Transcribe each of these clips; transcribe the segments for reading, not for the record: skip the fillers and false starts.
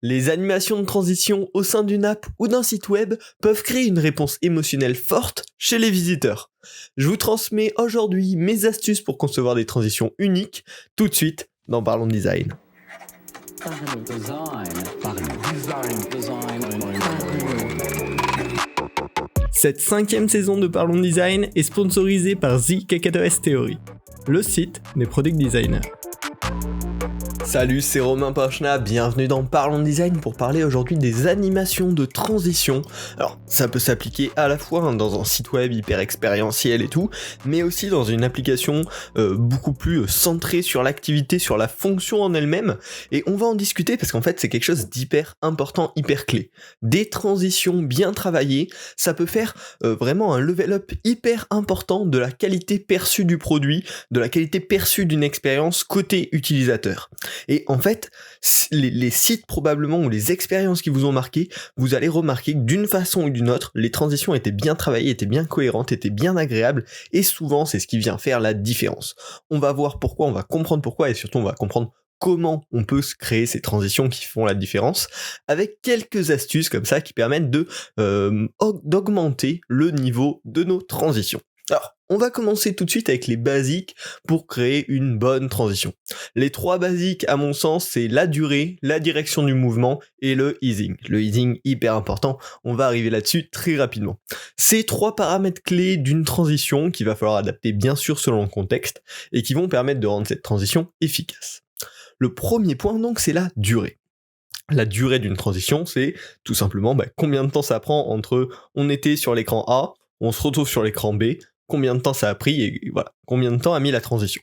Les animations de transition au sein d'une app ou d'un site web peuvent créer une réponse émotionnelle forte chez les visiteurs. Je vous transmets aujourd'hui mes astuces pour concevoir des transitions uniques, tout de suite dans Parlons Design. Cette 5e saison de Parlons Design est sponsorisée par The KKS Theory, le site des product designers. Salut, c'est Romain Pachna, bienvenue dans Parlons Design pour parler aujourd'hui des animations de transition. Alors, ça peut s'appliquer à la fois dans un site web hyper expérientiel et tout, mais aussi dans une application beaucoup plus centrée sur l'activité, sur la fonction en elle-même, et on va en discuter parce qu'en fait c'est quelque chose d'hyper important, hyper clé. Des transitions bien travaillées, ça peut faire vraiment un level up hyper important de la qualité perçue du produit, de la qualité perçue d'une expérience côté utilisateur. Et en fait, les sites probablement ou les expériences qui vous ont marqué, vous allez remarquer que d'une façon ou d'une autre, les transitions étaient bien travaillées, étaient bien cohérentes, étaient bien agréables, et souvent c'est ce qui vient faire la différence. On va voir pourquoi, on va comprendre pourquoi, et surtout on va comprendre comment on peut se créer ces transitions qui font la différence, avec quelques astuces comme ça qui permettent d'augmenter le niveau de nos transitions. Alors, on va commencer tout de suite avec les basiques pour créer une bonne transition. Les 3 basiques, à mon sens, c'est la durée, la direction du mouvement et le easing. Le easing, hyper important, on va arriver là-dessus très rapidement. Ces 3 paramètres clés d'une transition qu'il va falloir adapter bien sûr selon le contexte et qui vont permettre de rendre cette transition efficace. Le premier point donc, c'est la durée. La durée d'une transition, c'est tout simplement combien de temps ça prend entre on était sur l'écran A, on se retrouve sur l'écran B, combien de temps ça a pris et voilà, combien de temps a mis la transition.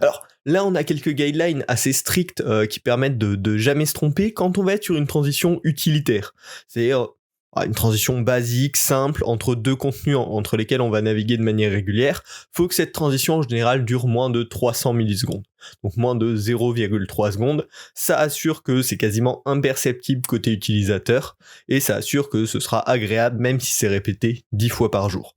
Alors là on a quelques guidelines assez strictes qui permettent de jamais se tromper quand on va être sur une transition utilitaire. C'est-à-dire une transition basique, simple, entre 2 contenus entre lesquels on va naviguer de manière régulière, faut que cette transition en général dure moins de 300 millisecondes. Donc moins de 0,3 secondes, ça assure que c'est quasiment imperceptible côté utilisateur, et ça assure que ce sera agréable même si c'est répété 10 fois par jour.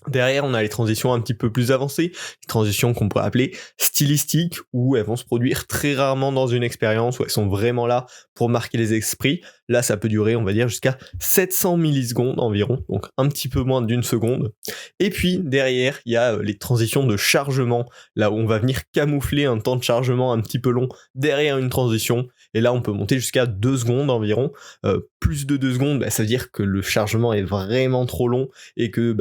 Derrière, on a les transitions un petit peu plus avancées, les transitions qu'on pourrait appeler stylistiques, où elles vont se produire très rarement dans une expérience, où elles sont vraiment là pour marquer les esprits. Là, ça peut durer, on va dire, jusqu'à 700 millisecondes environ, donc un petit peu moins d'une seconde. Et puis, derrière, il y a les transitions de chargement, là où on va venir camoufler un temps de chargement un petit peu long derrière une transition, et là, on peut monter jusqu'à 2 secondes environ. Plus de 2 secondes, ça veut dire que le chargement est vraiment trop long, et que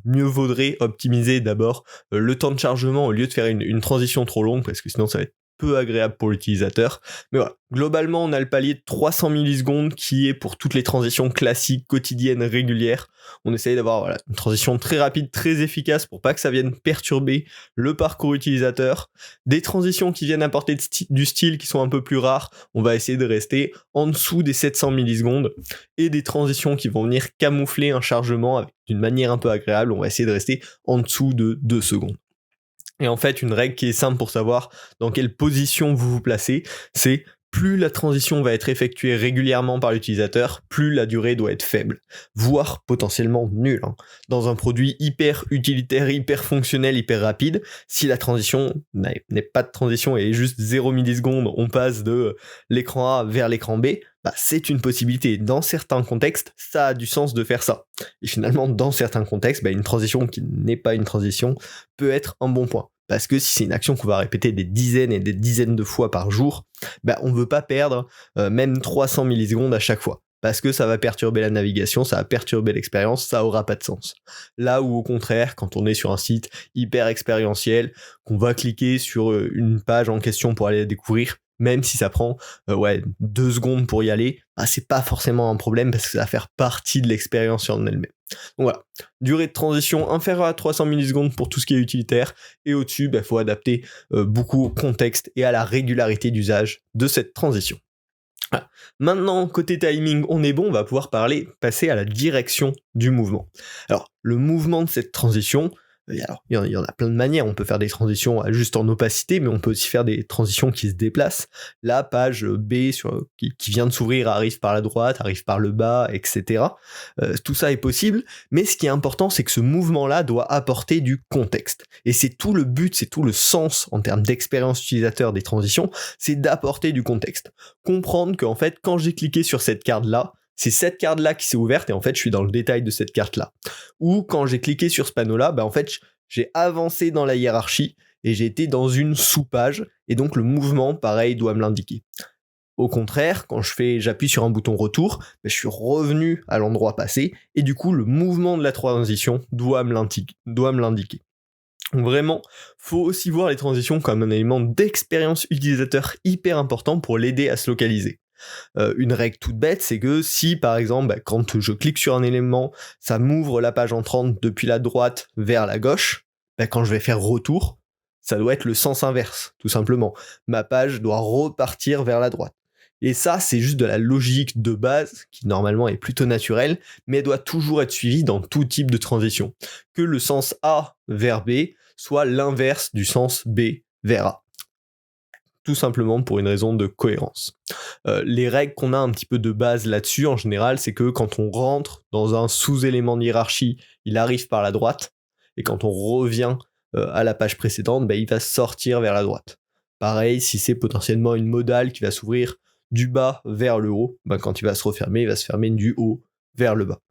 mieux vaudrait optimiser d'abord le temps de chargement au lieu de faire une transition trop longue, parce que sinon ça va être peu agréable pour l'utilisateur. Mais voilà, globalement on a le palier de 300 millisecondes qui est pour toutes les transitions classiques, quotidiennes, régulières. On essaye d'avoir une transition très rapide, très efficace pour pas que ça vienne perturber le parcours utilisateur. Des transitions qui viennent apporter du style qui sont un peu plus rares, on va essayer de rester en dessous des 700 millisecondes. Et des transitions qui vont venir camoufler un chargement d'une manière un peu agréable, on va essayer de rester en dessous de 2 secondes. Et en fait, une règle qui est simple pour savoir dans quelle position vous vous placez, c'est plus la transition va être effectuée régulièrement par l'utilisateur, plus la durée doit être faible, voire potentiellement nulle. Dans un produit hyper utilitaire, hyper fonctionnel, hyper rapide, si la transition n'est pas de transition et est juste 0 millisecondes, on passe de l'écran A vers l'écran B, c'est une possibilité. Dans certains contextes, ça a du sens de faire ça. Et finalement, dans certains contextes, une transition qui n'est pas une transition peut être un bon point. Parce que si c'est une action qu'on va répéter des dizaines et des dizaines de fois par jour, on veut pas perdre même 300 millisecondes à chaque fois. Parce que ça va perturber la navigation, ça va perturber l'expérience, ça aura pas de sens. Là où au contraire, quand on est sur un site hyper expérientiel, qu'on va cliquer sur une page en question pour aller la découvrir, même si ça prend 2 secondes pour y aller, c'est pas forcément un problème parce que ça va faire partie de l'expérience en elle-même. Donc voilà, durée de transition inférieure à 300 millisecondes pour tout ce qui est utilitaire, et au-dessus, faut adapter beaucoup au contexte et à la régularité d'usage de cette transition. Voilà. Maintenant, côté timing, on est bon, on va pouvoir passer à la direction du mouvement. Alors, le mouvement de cette transition, Alors, il y en a plein de manières, on peut faire des transitions juste en opacité, mais on peut aussi faire des transitions qui se déplacent. La page B qui vient de s'ouvrir arrive par la droite, arrive par le bas, etc. Tout ça est possible, mais ce qui est important, c'est que ce mouvement-là doit apporter du contexte. Et c'est tout le but, c'est tout le sens en termes d'expérience utilisateur des transitions, c'est d'apporter du contexte. Comprendre qu'en fait, quand j'ai cliqué sur cette carte-là, c'est cette carte-là qui s'est ouverte et en fait, je suis dans le détail de cette carte-là. Ou quand j'ai cliqué sur ce panneau-là, en fait, j'ai avancé dans la hiérarchie et j'ai été dans une sous-page et donc le mouvement, pareil, doit me l'indiquer. Au contraire, quand j'appuie sur un bouton retour, je suis revenu à l'endroit passé et du coup, le mouvement de la transition doit me l'indiquer. Donc vraiment, faut aussi voir les transitions comme un élément d'expérience utilisateur hyper important pour l'aider à se localiser. Une règle toute bête, c'est que si par exemple, quand je clique sur un élément, ça m'ouvre la page entrante depuis la droite vers la gauche, quand je vais faire retour, ça doit être le sens inverse, tout simplement. Ma page doit repartir vers la droite. Et ça, c'est juste de la logique de base, qui normalement est plutôt naturelle, mais doit toujours être suivie dans tout type de transition. Que le sens A vers B soit l'inverse du sens B vers A. Tout simplement pour une raison de cohérence. Les règles qu'on a un petit peu de base là-dessus, en général, c'est que quand on rentre dans un sous-élément de hiérarchie, il arrive par la droite, et quand on revient à la page précédente, il va sortir vers la droite. Pareil, si c'est potentiellement une modale qui va s'ouvrir du bas vers le haut, quand il va se refermer, il va se fermer du haut vers le bas.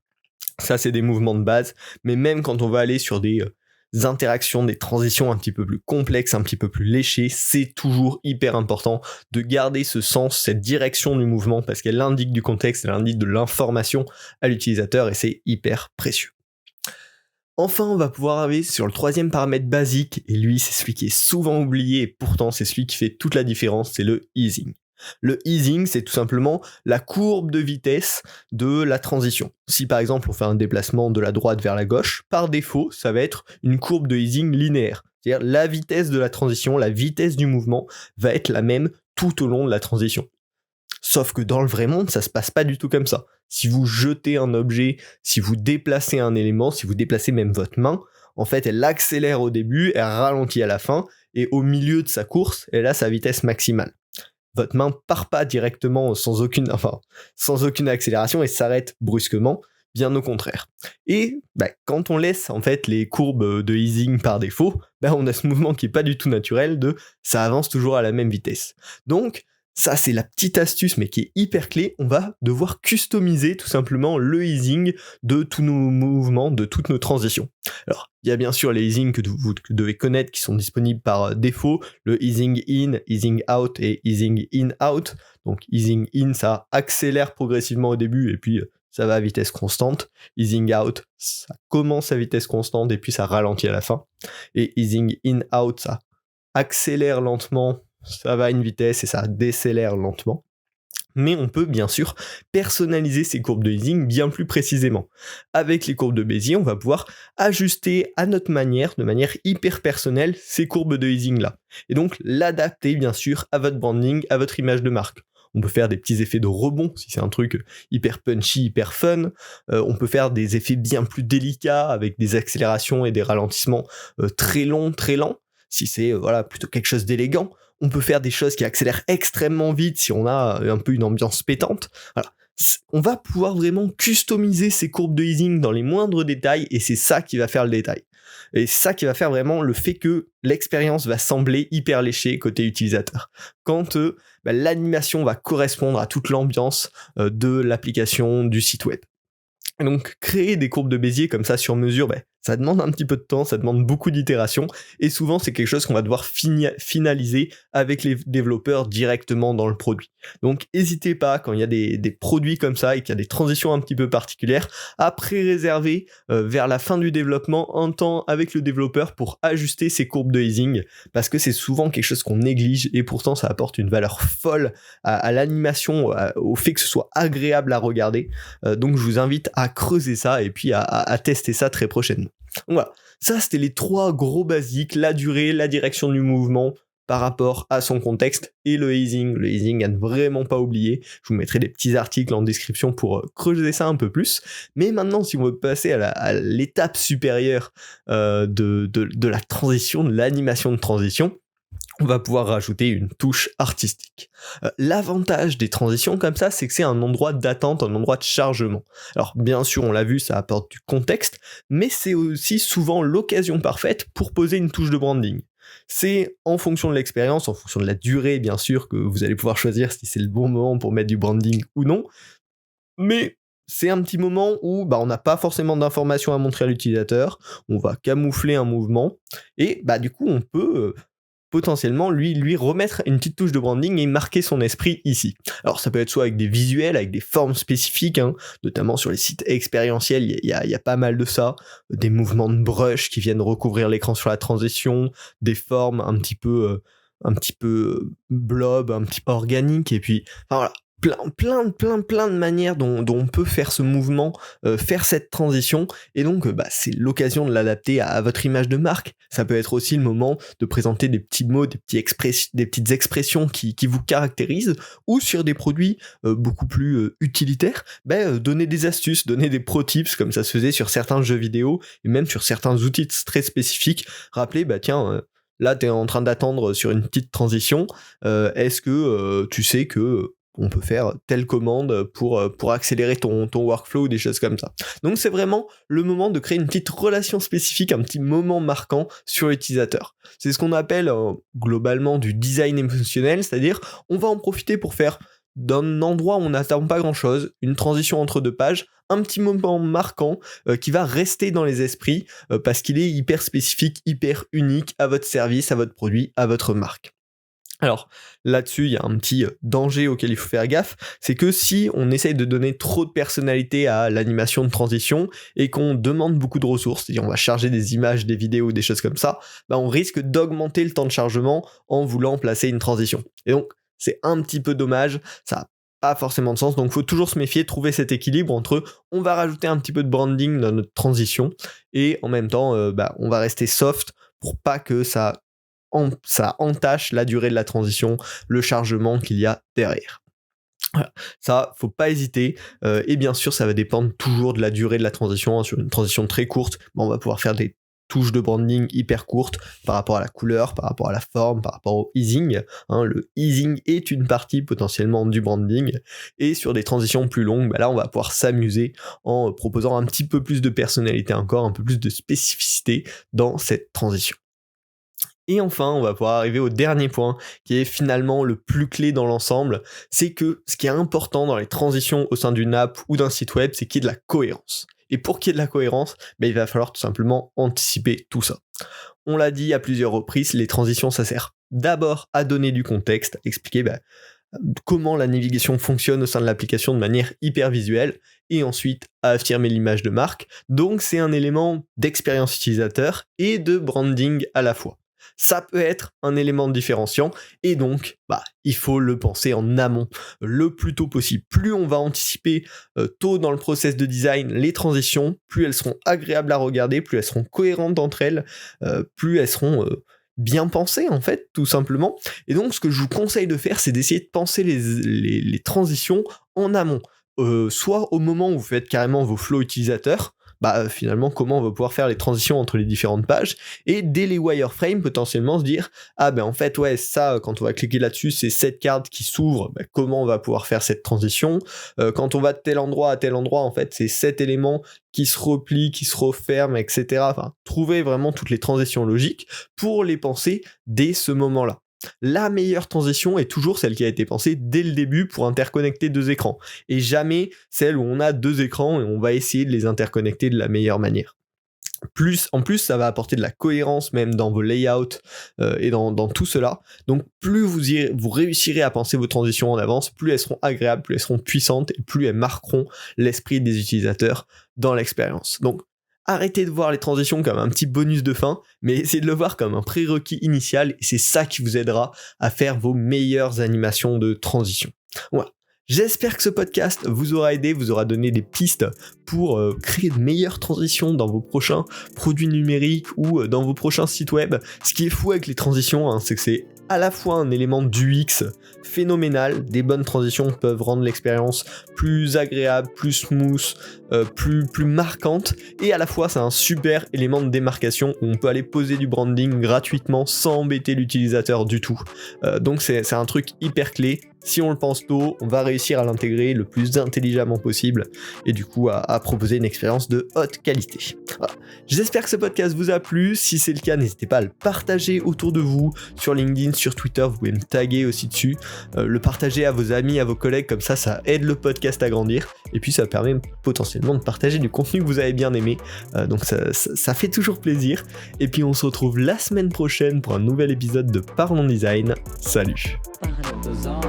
Ça, c'est des mouvements de base, mais même quand on va aller sur des interactions, des transitions un petit peu plus complexes, un petit peu plus léchées, c'est toujours hyper important de garder ce sens, cette direction du mouvement, parce qu'elle indique du contexte, elle indique de l'information à l'utilisateur, et c'est hyper précieux. Enfin, on va pouvoir arriver sur le troisième paramètre basique, et lui, c'est celui qui est souvent oublié, et pourtant c'est celui qui fait toute la différence, c'est le easing. Le easing, c'est tout simplement la courbe de vitesse de la transition. Si par exemple on fait un déplacement de la droite vers la gauche, par défaut, ça va être une courbe de easing linéaire. C'est-à-dire la vitesse de la transition, la vitesse du mouvement va être la même tout au long de la transition. Sauf que dans le vrai monde, ça se passe pas du tout comme ça. Si vous jetez un objet, si vous déplacez un élément, si vous déplacez même votre main, en fait, elle accélère au début, elle ralentit à la fin, et au milieu de sa course, elle a sa vitesse maximale. Votre main part pas directement sans aucune accélération et s'arrête brusquement, bien au contraire. Et quand on laisse en fait les courbes de easing par défaut, on a ce mouvement qui est pas du tout naturel ça avance toujours à la même vitesse. Donc ça, c'est la petite astuce, mais qui est hyper clé. On va devoir customiser tout simplement le easing de tous nos mouvements, de toutes nos transitions. Alors, il y a bien sûr les easing que vous devez connaître qui sont disponibles par défaut, le easing in, easing out et easing in out. Donc, easing in, ça accélère progressivement au début et puis ça va à vitesse constante. Easing out, ça commence à vitesse constante et puis ça ralentit à la fin. Et easing in, out, ça accélère lentement, ça va à une vitesse et ça décélère lentement. Mais on peut bien sûr personnaliser ces courbes de easing bien plus précisément. Avec les courbes de Bézier, on va pouvoir ajuster à notre manière, de manière hyper personnelle, ces courbes de easing là. Et donc l'adapter bien sûr à votre branding, à votre image de marque. On peut faire des petits effets de rebond si c'est un truc hyper punchy, hyper fun. On peut faire des effets bien plus délicats avec des accélérations et des ralentissements très longs, très lents. Si c'est plutôt quelque chose d'élégant. On peut faire des choses qui accélèrent extrêmement vite si on a un peu une ambiance pétante. Voilà. On va pouvoir vraiment customiser ces courbes de easing dans les moindres détails et c'est ça qui va faire le détail. Et c'est ça qui va faire vraiment le fait que l'expérience va sembler hyper léchée côté utilisateur. Quand l'animation va correspondre à toute l'ambiance de l'application, du site web. Et donc créer des courbes de Bézier comme ça sur mesure, ça demande un petit peu de temps, ça demande beaucoup d'itérations, et souvent c'est quelque chose qu'on va devoir finaliser avec les développeurs directement dans le produit. Donc n'hésitez pas, quand il y a des produits comme ça et qu'il y a des transitions un petit peu particulières, à pré-réserver vers la fin du développement un temps avec le développeur pour ajuster ces courbes de easing, parce que c'est souvent quelque chose qu'on néglige, et pourtant ça apporte une valeur folle à l'animation, au fait que ce soit agréable à regarder. Donc je vous invite à creuser ça et puis à tester ça très prochainement. Donc voilà, ça c'était les 3 gros basiques, la durée, la direction du mouvement, par rapport à son contexte et le easing à ne vraiment pas oublier. Je vous mettrai des petits articles en description pour creuser ça un peu plus. Mais maintenant, si on veut passer à l'étape supérieure de la transition, de l'animation de transition, on va pouvoir rajouter une touche artistique. L'avantage des transitions comme ça, c'est que c'est un endroit d'attente, un endroit de chargement. Alors bien sûr, on l'a vu, ça apporte du contexte, mais c'est aussi souvent l'occasion parfaite pour poser une touche de branding. C'est en fonction de l'expérience, en fonction de la durée bien sûr, que vous allez pouvoir choisir si c'est le bon moment pour mettre du branding ou non, mais c'est un petit moment où on n'a pas forcément d'informations à montrer à l'utilisateur, on va camoufler un mouvement, et du coup on peut potentiellement lui remettre une petite touche de branding et marquer son esprit ici. Alors ça peut être soit avec des visuels, avec des formes spécifiques, notamment sur les sites expérientiels, il y a pas mal de ça, des mouvements de brush qui viennent recouvrir l'écran sur la transition, des formes un petit peu blob, un petit peu organique, et puis voilà, plein de manières dont on peut faire ce mouvement, faire cette transition, et donc c'est l'occasion de l'adapter à votre image de marque. Ça peut être aussi le moment de présenter des petits mots, des petites expressions qui vous caractérisent, ou sur des produits beaucoup plus utilitaires, donner des astuces, donner des pro tips, comme ça se faisait sur certains jeux vidéo, et même sur certains outils très spécifiques. Rappeler, là t'es en train d'attendre sur une petite transition, est-ce que tu sais que on peut faire telle commande pour accélérer ton workflow ou des choses comme ça. Donc c'est vraiment le moment de créer une petite relation spécifique, un petit moment marquant sur l'utilisateur. C'est ce qu'on appelle globalement du design émotionnel, c'est-à-dire on va en profiter pour faire d'un endroit où on n'attend pas grand-chose, une transition entre deux pages, un petit moment marquant qui va rester dans les esprits parce qu'il est hyper spécifique, hyper unique à votre service, à votre produit, à votre marque. Alors là-dessus, il y a un petit danger auquel il faut faire gaffe, c'est que si on essaye de donner trop de personnalité à l'animation de transition et qu'on demande beaucoup de ressources, c'est-à-dire on va charger des images, des vidéos, des choses comme ça, on risque d'augmenter le temps de chargement en voulant placer une transition. Et donc c'est un petit peu dommage, ça n'a pas forcément de sens, donc il faut toujours se méfier, trouver cet équilibre entre on va rajouter un petit peu de branding dans notre transition et en même temps on va rester soft pour pas que ça entache la durée de la transition, le chargement qu'il y a derrière. Voilà. Ça, faut pas hésiter, et bien sûr ça va dépendre toujours de la durée de la transition. Sur une transition très courte, on va pouvoir faire des touches de branding hyper courtes par rapport à la couleur, par rapport à la forme, par rapport au easing. Le easing est une partie potentiellement du branding, et sur des transitions plus longues, là on va pouvoir s'amuser en proposant un petit peu plus de personnalité encore, un peu plus de spécificité dans cette transition. Et enfin, on va pouvoir arriver au dernier point, qui est finalement le plus clé dans l'ensemble, c'est que ce qui est important dans les transitions au sein d'une app ou d'un site web, c'est qu'il y ait de la cohérence. Et pour qu'il y ait de la cohérence, il va falloir tout simplement anticiper tout ça. On l'a dit à plusieurs reprises, les transitions, ça sert d'abord à donner du contexte, à expliquer comment la navigation fonctionne au sein de l'application de manière hyper visuelle, et ensuite à affirmer l'image de marque. Donc c'est un élément d'expérience utilisateur et de branding à la fois. Ça peut être un élément différenciant, et donc il faut le penser en amont le plus tôt possible. Plus on va anticiper tôt dans le process de design les transitions, plus elles seront agréables à regarder, plus elles seront cohérentes entre elles, plus elles seront bien pensées en fait, tout simplement. Et donc ce que je vous conseille de faire, c'est d'essayer de penser les transitions en amont, soit au moment où vous faites carrément vos flows utilisateurs, finalement comment on va pouvoir faire les transitions entre les différentes pages, et dès les wireframes potentiellement se dire en fait ça quand on va cliquer là-dessus c'est cette carte qui s'ouvre, comment on va pouvoir faire cette transition, quand on va de tel endroit à tel endroit en fait c'est cet élément qui se replie, qui se referme, etc. Trouver vraiment toutes les transitions logiques pour les penser dès ce moment-là. La meilleure transition est toujours celle qui a été pensée dès le début pour interconnecter deux écrans, et jamais celle où on a deux écrans et on va essayer de les interconnecter de la meilleure manière. En plus, ça va apporter de la cohérence même dans vos layouts et dans tout cela. Donc plus vous réussirez à penser vos transitions en avance, plus elles seront agréables, plus elles seront puissantes, et plus elles marqueront l'esprit des utilisateurs dans l'expérience. Donc arrêtez de voir les transitions comme un petit bonus de fin, mais essayez de le voir comme un prérequis initial, et c'est ça qui vous aidera à faire vos meilleures animations de transition. Voilà. J'espère que ce podcast vous aura aidé, vous aura donné des pistes pour créer de meilleures transitions dans vos prochains produits numériques ou dans vos prochains sites web. Ce qui est fou avec les transitions, c'est que c'est à la fois un élément d'UX phénoménal, des bonnes transitions peuvent rendre l'expérience plus agréable, plus smooth, plus marquante, et à la fois c'est un super élément de démarcation où on peut aller poser du branding gratuitement sans embêter l'utilisateur du tout. Donc c'est un truc hyper clé. Si on le pense tôt, on va réussir à l'intégrer le plus intelligemment possible et du coup à proposer une expérience de haute qualité. Voilà. J'espère que ce podcast vous a plu. Si c'est le cas, n'hésitez pas à le partager autour de vous sur LinkedIn, sur Twitter. Vous pouvez me taguer aussi dessus. Le partager à vos amis, à vos collègues, comme ça aide le podcast à grandir. Et puis ça permet potentiellement de partager du contenu que vous avez bien aimé. Donc ça fait toujours plaisir. Et puis on se retrouve la semaine prochaine pour un nouvel épisode de Parlons Design. Salut. Parlons design.